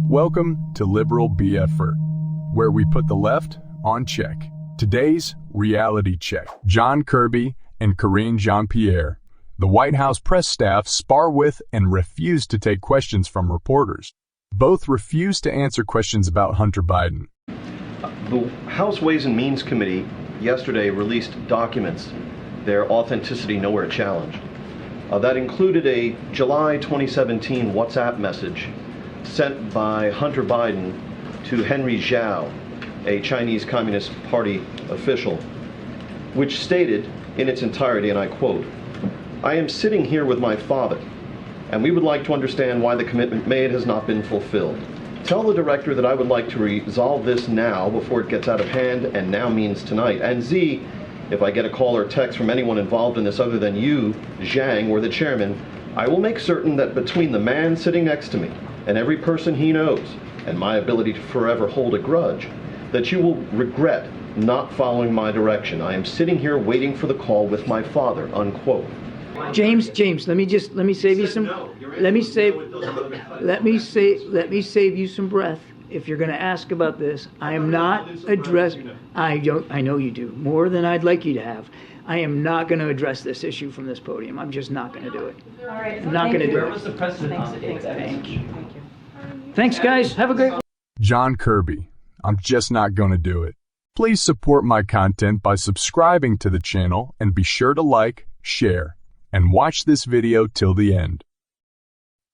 Welcome to Liberal BFer, where we put the left on check. Today's reality check. John Kirby and Karine Pierre, the White House press staff, spar with and refuse to take questions from reporters. Both refuse to answer questions about Hunter Biden. The House Ways and Means Committee yesterday released documents, their authenticity nowhere challenged. That included a July 2017 WhatsApp message sent by Hunter Biden to Henry Zhao, a Chinese Communist Party official, which stated in its entirety, and I quote, "I am sitting here with my father, and we would like to understand why the commitment made has not been fulfilled. Tell the director that I would like to resolve this now before it gets out of hand, and now means tonight. And Z, if I get a call or text from anyone involved in this other than you, Zhang, or the chairman, I will make certain that between the man sitting next to me and every person he knows, and my ability to forever hold a grudge, that you will regret not following my direction. I am sitting here waiting for the call with my father," unquote. James, let me save you some. Let me save you some breath. If you're going to ask about this, I am not addressing. I know you do more than I'd like you to have. I am not going to address this issue from this podium. I'm just not going to do it. All right. I'm not going to do it. Where was the precedent on it? Thank you. Thanks, guys. Have a great one. John Kirby, I'm just not going to do it. Please support my content by subscribing to the channel and be sure to like, share, and watch this video till the end.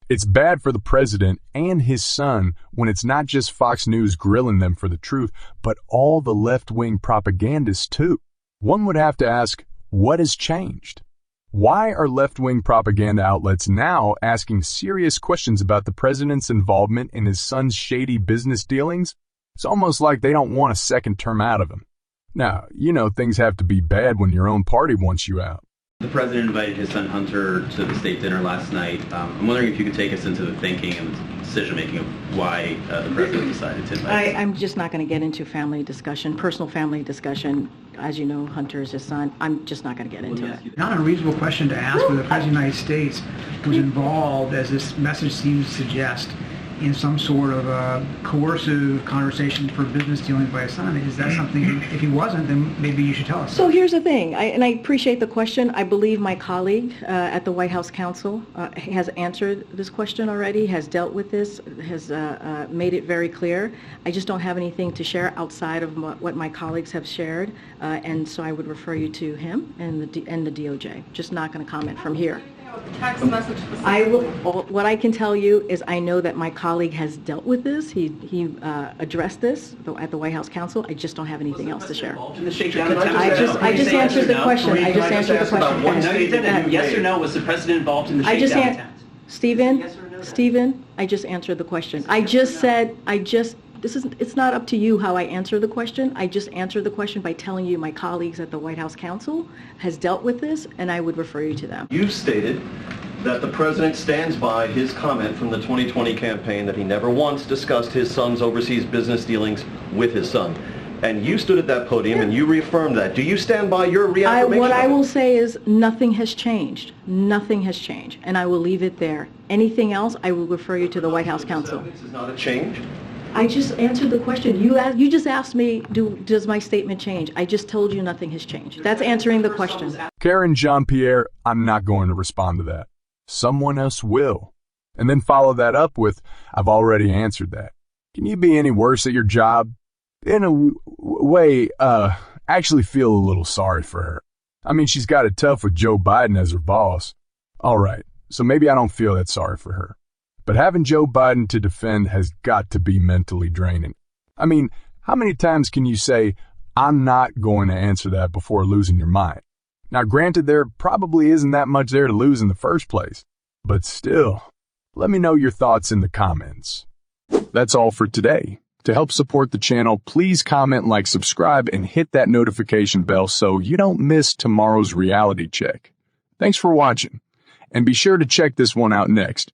It's bad for the president and his son when it's not just Fox News grilling them for the truth, but all the left-wing propagandists too. One would have to ask, what has changed? Why are left-wing propaganda outlets now asking serious questions about the president's involvement in his son's shady business dealings? It's almost like they don't want a second term out of him. Now, you know things have to be bad when your own party wants you out. The president invited his son Hunter to the state dinner last night. I'm wondering if you could take us into the thinking and decision-making of why the president decided to invite. I'm just not going to get into family discussion, personal family discussion. As you know, Hunter is his son. I'm just not going to get into it. Not a reasonable question to ask whether the President of the United States was involved, as this message seems to suggest, in some sort of coercive conversation for business dealings by his son. Is that something, if he wasn't, then maybe you should tell us. So here's the thing, and I appreciate the question. I believe my colleague at the White House Counsel has answered this question already, has dealt with this, has made it very clear. I just don't have anything to share outside of what my colleagues have shared, and so I would refer you to him and the DOJ. Just not going to comment from here. Text message. What I can tell you is I know that my colleague has dealt with this. He addressed this at the White House Counsel. I just don't have anything else to share. I just answered the question. I just answered the question. No, you didn't. Yes or no, was the president involved in the shakedown attempt? Stephen, I just answered the question. It's not up to you how I answer the question. I just answered the question by telling you my colleagues at the White House Counsel has dealt with this, and I would refer you to them. You've stated that the president stands by his comment from the 2020 campaign that he never once discussed his son's overseas business dealings with his son. And you stood at that podium and you reaffirmed that. Do you stand by your reaffirmation? What I will say is nothing has changed. Nothing has changed, and I will leave it there. Anything else, I will refer you to the White House Counsel. This is not a change? I just answered the question. You just asked me, does my statement change? I just told you nothing has changed. That's answering the question. Karine Pierre, I'm not going to respond to that. Someone else will. And then follow that up with, I've already answered that. Can you be any worse at your job? In a way, actually feel a little sorry for her. I mean, she's got it tough with Joe Biden as her boss. All right, so maybe I don't feel that sorry for her. But having Joe Biden to defend has got to be mentally draining. I mean, how many times can you say, I'm not going to answer that before losing your mind? Now, granted, there probably isn't that much there to lose in the first place. But still, let me know your thoughts in the comments. That's all for today. To help support the channel, please comment, like, subscribe, and hit that notification bell so you don't miss tomorrow's reality check. Thanks for watching. And be sure to check this one out next.